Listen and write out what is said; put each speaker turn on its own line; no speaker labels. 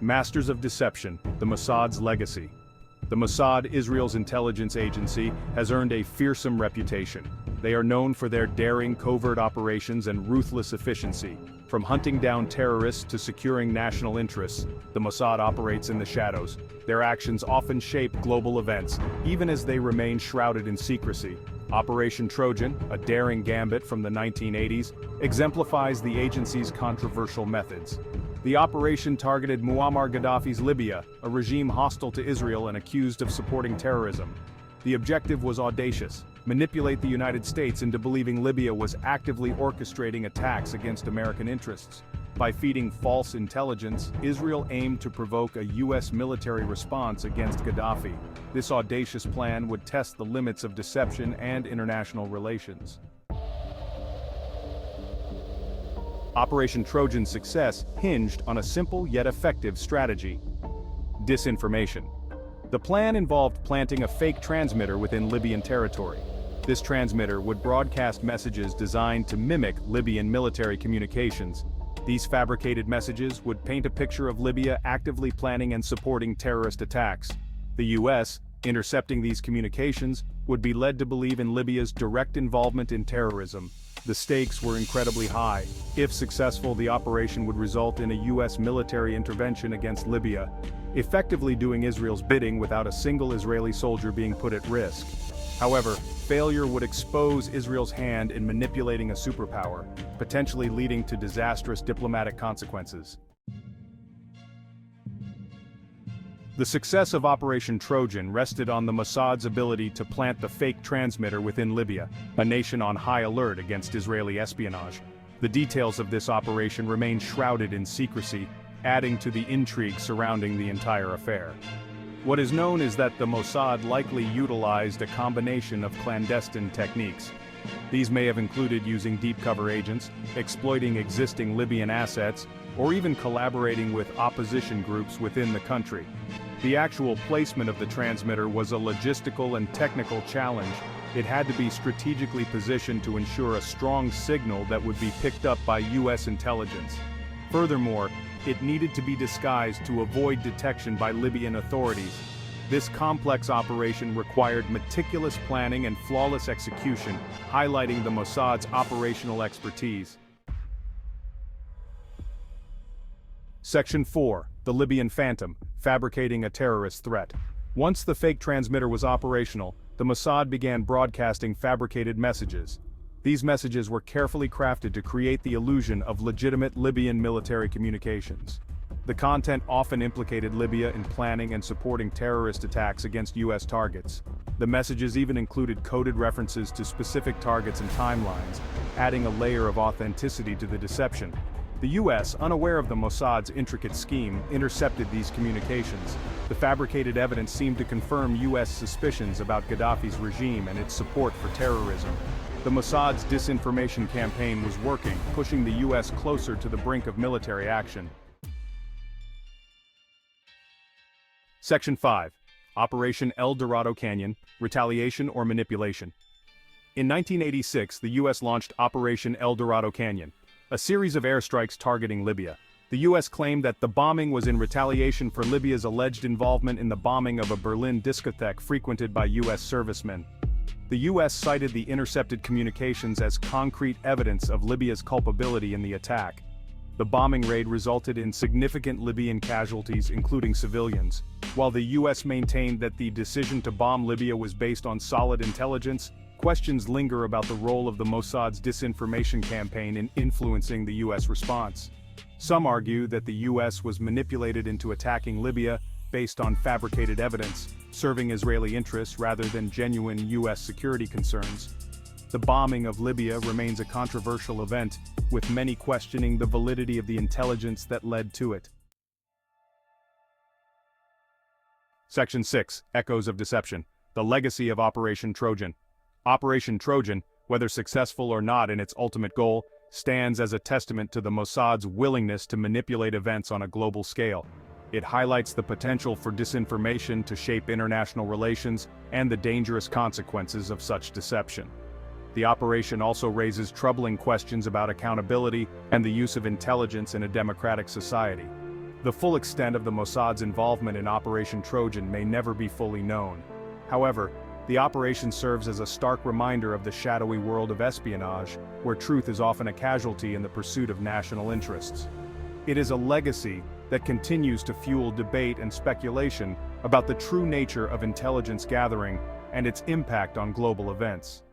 Masters of Deception, the Mossad's legacy. The Mossad, Israel's intelligence agency, has earned a fearsome reputation. They are known for their daring covert operations and ruthless efficiency. From hunting down terrorists to securing national interests, the Mossad operates in the shadows. Their actions often shape global events, even as they remain shrouded in secrecy. Operation Trojan, a daring gambit from the 1980s, exemplifies the agency's controversial methods. The operation targeted Muammar Gaddafi's Libya, a regime hostile to Israel and accused of supporting terrorism. The objective was audacious: manipulate the United States into believing Libya was actively orchestrating attacks against American interests. By feeding false intelligence, Israel aimed to provoke a U.S. military response against Gaddafi. This audacious plan would test the limits of deception and international relations. Operation Trojan's success hinged on a simple yet effective strategy: disinformation. The plan involved planting a fake transmitter within Libyan territory. This transmitter would broadcast messages designed to mimic Libyan military communications. These fabricated messages would paint a picture of Libya actively planning and supporting terrorist attacks. The U.S., intercepting these communications, would be led to believe in Libya's direct involvement in terrorism. The stakes were incredibly high. If successful, the operation would result in a U.S. military intervention against Libya, effectively doing Israel's bidding without a single Israeli soldier being put at risk. However, failure would expose Israel's hand in manipulating a superpower, potentially leading to disastrous diplomatic consequences. The success of Operation Trojan rested on the Mossad's ability to plant the fake transmitter within Libya, a nation on high alert against Israeli espionage. The details of this operation remain shrouded in secrecy, adding to the intrigue surrounding the entire affair. What is known is that the Mossad likely utilized a combination of clandestine techniques. These may have included using deep cover agents, exploiting existing Libyan assets, or even collaborating with opposition groups within the country. The actual placement of the transmitter was a logistical and technical challenge. It had to be strategically positioned to ensure a strong signal that would be picked up by U.S. intelligence. Furthermore, it needed to be disguised to avoid detection by Libyan authorities. This complex operation required meticulous planning and flawless execution, highlighting the Mossad's operational expertise. Section 4. The Libyan Phantom, fabricating a terrorist threat. Once the fake transmitter was operational, the Mossad began broadcasting fabricated messages. These messages were carefully crafted to create the illusion of legitimate Libyan military communications. The content often implicated Libya in planning and supporting terrorist attacks against U.S. targets. The messages even included coded references to specific targets and timelines, adding a layer of authenticity to the deception. The U.S., unaware of the Mossad's intricate scheme, intercepted these communications. The fabricated evidence seemed to confirm U.S. suspicions about Gaddafi's regime and its support for terrorism. The Mossad's disinformation campaign was working, pushing the U.S. closer to the brink of military action. Section 5. Operation El Dorado Canyon, Retaliation or Manipulation. In 1986, the U.S. launched Operation El Dorado Canyon, a series of airstrikes targeting Libya. The U.S. claimed that the bombing was in retaliation for Libya's alleged involvement in the bombing of a Berlin discotheque frequented by U.S. servicemen. The U.S. cited the intercepted communications as concrete evidence of Libya's culpability in the attack. The bombing raid resulted in significant Libyan casualties, including civilians. While the U.S. maintained that the decision to bomb Libya was based on solid intelligence, questions linger about the role of the Mossad's disinformation campaign in influencing the U.S. response. Some argue that the U.S. was manipulated into attacking Libya based on fabricated evidence, serving Israeli interests rather than genuine U.S. security concerns. The bombing of Libya remains a controversial event, with many questioning the validity of the intelligence that led to it. Section 6. Echoes of Deception. The Legacy of Operation Trojan. Operation Trojan, whether successful or not in its ultimate goal, stands as a testament to the Mossad's willingness to manipulate events on a global scale. It highlights the potential for disinformation to shape international relations and the dangerous consequences of such deception. The operation also raises troubling questions about accountability and the use of intelligence in a democratic society. The full extent of the Mossad's involvement in Operation Trojan may never be fully known. However, the operation serves as a stark reminder of the shadowy world of espionage, where truth is often a casualty in the pursuit of national interests. It is a legacy that continues to fuel debate and speculation about the true nature of intelligence gathering and its impact on global events.